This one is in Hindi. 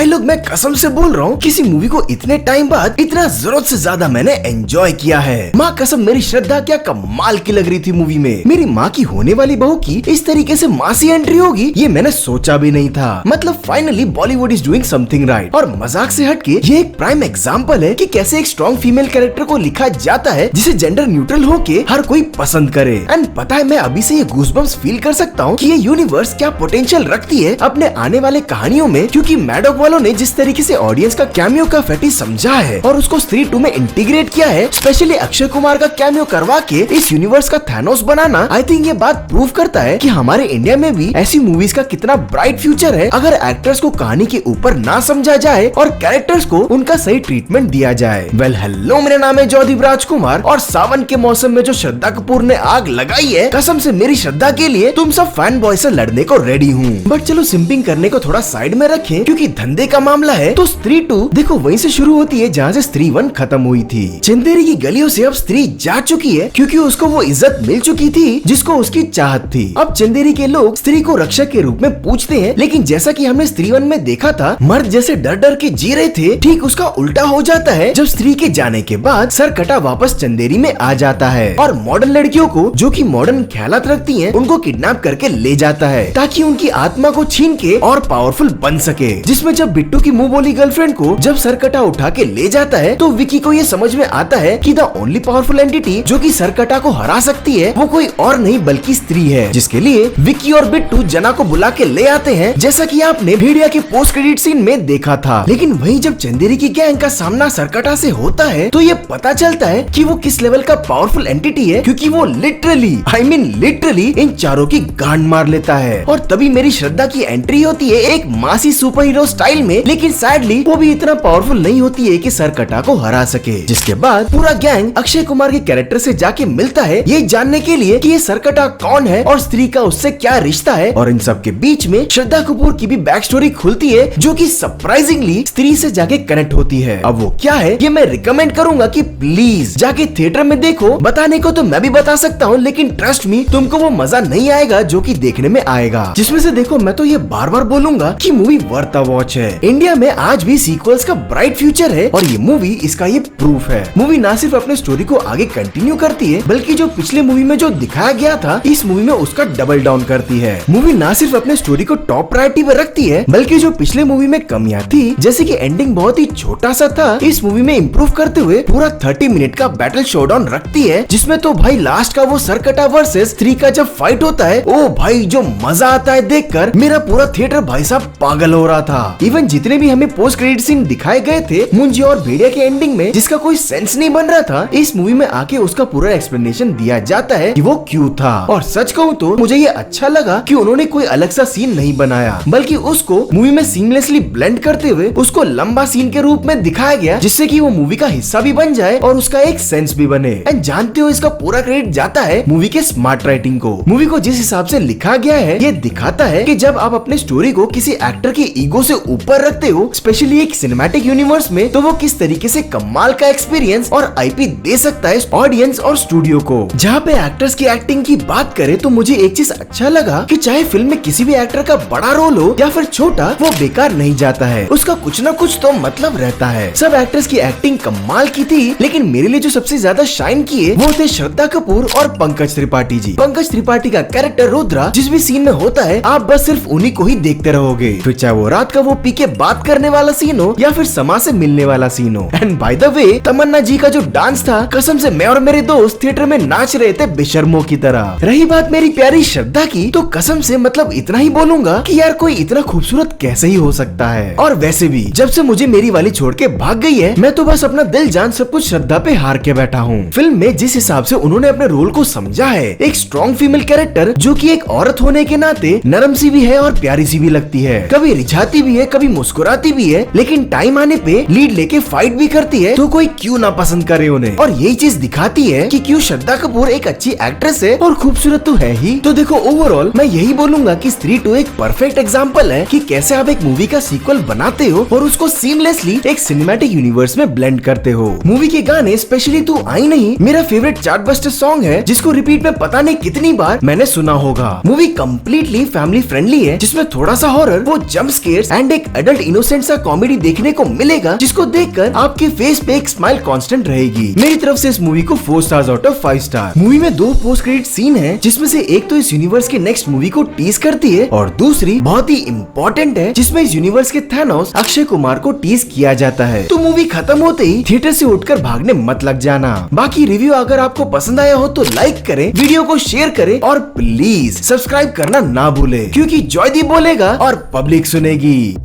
भाई लोग मैं कसम से बोल रहा हूँ, किसी मूवी को इतने टाइम बाद इतना जरूरत से ज्यादा मैंने एंजॉय किया है। माँ कसम मेरी श्रद्धा क्या कमाल की लग रही थी मूवी में। मेरी माँ की होने वाली बहू की इस तरीके से मासी एंट्री होगी ये मैंने सोचा भी नहीं था। मतलब finally Bollywood is doing something right. और मजाक से हटके ये एक प्राइम एग्जांपल है कि कैसे एक स्ट्रॉन्ग फीमेल कैरेक्टर को लिखा जाता है जिसे जेंडर न्यूट्रल होके हर कोई पसंद करे। एंड पता है मैं अभी से ये गूज़बम्प्स फील कर सकता हूँ कि ये यूनिवर्स क्या पोटेंशियल रखती है अपने आने वाले कहानियों में, क्योंकि मैडॉक वालों ने जिस तरीके से ऑडियंस का कैमियो का फेटिश समझा है और उसको स्त्री 2 में इंटीग्रेट किया है, स्पेशली अक्षय कुमार का कैमियो करवा के इस यूनिवर्स का थैनोस बनाना, आई थिंक ये बात प्रूव करता है कि हमारे इंडिया में भी ऐसी मूवीज का कितना ब्राइट फ्यूचर है अगर एक्टर्स को कहानी के ऊपर ना समझा जाए और कैरेक्टर्स को उनका सही ट्रीटमेंट दिया जाए। वेल हेलो, मेरा नाम है जॉयदीप राजकुमार और सावन के मौसम में जो श्रद्धा कपूर ने आग लगाई है, कसम से मेरी श्रद्धा के लिए तुम सब फैन बॉय से लड़ने को रेडी हूँ। बट चलो सिंपिंग करने को थोड़ा साइड में रखें, क्योंकि धंधे का मामला है तो स्त्री 2 देखो वहीं से शुरू होती है जहाँ से स्त्री 1 खत्म हुई थी। चंदेरी की गलियों से अब स्त्री जा चुकी है क्योंकि उसको वो इज्जत मिल चुकी थी जिसको उसकी चाहत थी। अब चंदेरी के लोग स्त्री को रक्षक के रूप में पूछते हैं, लेकिन जैसा कि हमने स्त्री 1 में देखा था मर्द जैसे डर डर के जी रहे थे, ठीक उसका उल्टा हो जाता है जब स्त्री के जाने के बाद सरकटा वापस चंदेरी में आ जाता है और मॉडर्न लड़कियों को जो कि मॉडर्न ख्यालात रखती हैं उनको किडनैप करके ले जाता है ताकि उनकी आत्मा को छीन के और पावरफुल बन सके। जिसमें जब बिट्टू की मुंह बोली गर्लफ्रेंड को जब सरकटा उठा के ले जाता है तो विकी को ये समझ में आता है कि द ओनली पावरफुल एंटिटी जो कि सरकटा को हरा सकती है वो कोई और नहीं बल्कि स्त्री है, जिसके लिए विकी और बिट्टू जना को बुला के ले आते हैं जैसा कि आपने भेड़िया के पोस्ट क्रेडिट सीन में देखा था। लेकिन वहीं जब चंदेरी की गैंग का सामना सरकटा से होता है तो ये पता चलता है कि वो किस लेवल का पावरफुल एंटिटी है, क्योंकि वो लिटरली इन चारों की गांड मार लेता है। और तभी मेरी श्रद्धा की एंट्री होती है एक मासी सुपर हीरो स्टाइल में, लेकिन सैडली वो भी इतना पावरफुल नहीं होती है कि सरकटा को हरा सके। जिसके बाद पूरा गैंग अक्षय कुमार के कैरेक्टर से जाके मिलता है ये जानने के लिए कि ये सरकटा कौन है और स्त्री का उससे क्या रिश्ता है। और इन सब के बीच में श्रद्धा कपूर की भी बैक स्टोरी खुलती है जो कि सरप्राइजिंगली स्त्री से जाके कनेक्ट होती है। अब वो क्या है ये मैं रिकमेंड करूंगा कि प्लीज जाके थिएटर में देखो। बताने को तो मैं भी बता सकता हूँ, लेकिन ट्रस्ट मी तुमको वो मजा नहीं आएगा जो कि देखने में आएगा। जिसमें से देखो मैं तो ये बार बार बोलूंगा कि मूवी वर्थ अ वॉच है। इंडिया में आज भी सीक्वल्स का ब्राइट फ्यूचर है और ये मूवी इसका ये प्रूफ है। मूवी ना सिर्फ अपने स्टोरी को आगे कंटिन्यू करती है बल्कि जो पिछले मूवी में जो दिखाया गया था इस मूवी में उसका डबल डाउन करती है। मूवी ना सिर्फ अपने स्टोरी को टॉप प्रायोरिटी पर रखती है बल्कि जो पिछले मूवी में कमियां थी जैसे कि एंडिंग बहुत ही छोटा सा था, इस मूवी में इम्प्रूव करते हुए पूरा 30 मिनट का बैटल शोडाउन रखती है। जिसमें तो भाई लास्ट का वो सरकटा वर्सेस स्त्री का जब फाइट होता है ओ भाई जो मजा आता है देखकर, मेरा पूरा थिएटर भाई साहब पागल हो रहा था। इवन जितने भी हमें पोस्ट क्रेडिट सीन दिखाए गए थे मुंजी और भेड़िया के एंडिंग में जिसका कोई सेंस नहीं बन रहा था, इस मूवी में आके उसका पूरा एक्सप्लेनेशन दिया जाता है कि वो क्यों था। और सच कहूँ तो मुझे ये अच्छा लगा कि उन्होंने कोई अलग सा सीन नहीं बनाया बल्कि उसको मूवी में सीमलेसली ब्लेंड करते हुए उसको लंबा सीन के रूप में दिखाया गया जिससे कि वो मूवी का हिस्सा भी बन जाए और उसका एक सेंस भी बने। एंड जानते हो इसका पूरा क्रेडिट जाता है मूवी के स्मार्ट राइटिंग को। मूवी को जिस हिसाब से लिखा गया है ये दिखाता है कि जब आप अपने स्टोरी को किसी एक्टर के ईगो से ऊपर रखते हो, स्पेशली एक सिनेमैटिक यूनिवर्स में, तो वो किस तरीके से कमाल का एक्सपीरियंस और आईपी दे सकता है ऑडियंस और स्टूडियो को। जहाँ पे एक्टर्स की एक्टिंग की बात करें तो मुझे एक चीज अच्छा लगा कि चाहे फिल्म में किसी भी एक्टर का बड़ा रोल हो या फिर छोटा, वो बेकार नहीं जाता है, उसका कुछ न कुछ तो मतलब रहता है। सब एक्टर्स की एक्टिंग कमाल की थी, लेकिन मेरे लिए जो सबसे ज्यादा शाइन किए वो थे श्रद्धा कपूर और पंकज त्रिपाठी जी। पंकज त्रिपाठी का कैरेक्टर रुद्रा जिस भी सीन में होता है आप बस सिर्फ उन्हीं को ही देखते रहोगे, फिर चाहे वो रात का वो पी के बात करने वाला सीन हो या फिर समा से मिलने वाला सीन हो। एंड बाय द वे तमन्ना जी का जो डांस था, कसम से मैं और मेरे दोस्त थिएटर में नाच रहे थे बेशर्मों की तरह। रही बात मेरी प्यारी श्रद्धा की, तो कसम से मतलब इतना ही बोलूंगा कि यार कोई इतना खूबसूरत कैसे ही हो सकता है। और वैसे भी जब से मुझे मेरी वाली छोड़ के भाग गई है मैं तो बस अपना दिल जान सब कुछ श्रद्धा पे हार के बैठा हूँ। फिल्म में जिस हिसाब से उन्होंने अपने रोल को समझा है, एक स्ट्रॉन्ग फीमेल कैरेक्टर जो कि एक औरत होने के नाते नरम सी भी है और प्यारी सी भी लगती है, कभी रिझाती भी है कभी मुस्कुराती भी है, लेकिन टाइम आने पे लीड लेके फाइट भी करती है, तो कोई क्यों ना पसंद करे उन्हें। और यही चीज दिखाती है कि क्यों श्रद्धा कपूर एक अच्छी एक्ट्रेस है और खूबसूरत तो है ही। तो देखो ओवरऑल मैं यही बोलूंगा कि स्त्री 2 एक परफेक्ट एग्जांपल है कि कैसे आप एक मूवी का सीक्वल बनाते हो और उसको सीमलेसली एक सिनेमैटिक यूनिवर्स में ब्लेंड करते हो। मूवी के गाने स्पेशली तू आई नहीं मेरा फेवरेट चार्टबस्टर सॉन्ग है जिसको रिपीट में पता नहीं कितनी बार मैंने सुना होगा। मूवी कम्प्लीटली फैमिली फ्रेंडली है जिसमें थोड़ा सा हॉरर, वो जंप स्केयर्स एंड एक एडल्ट इनोसेंट सा कॉमेडी देखने को मिलेगा जिसको देखकर आपके फेस पे एक स्माइल कांस्टेंट रहेगी। मेरी तरफ से इस मूवी को 4 stars out of 5 star. Movie में 2 पोस्ट क्रेडिट सीन है जिसमें से एक तो इस यूनिवर्स के नेक्स्ट मूवी को टीज करती है और दूसरी बहुत ही इम्पोर्टेंट है जिसमें इस यूनिवर्स के थैनोस अक्षय कुमार को टीज किया जाता है। तो मूवी खत्म होते ही थिएटर से उठकर भागने मत लग जाना। बाकी रिव्यू अगर आपको पसंद आया हो तो लाइक करें, वीडियो को शेयर करें और प्लीज सब्सक्राइब करना ना भूले क्योंकि जॉयदीप बोलेगा और पब्लिक सुनेगी।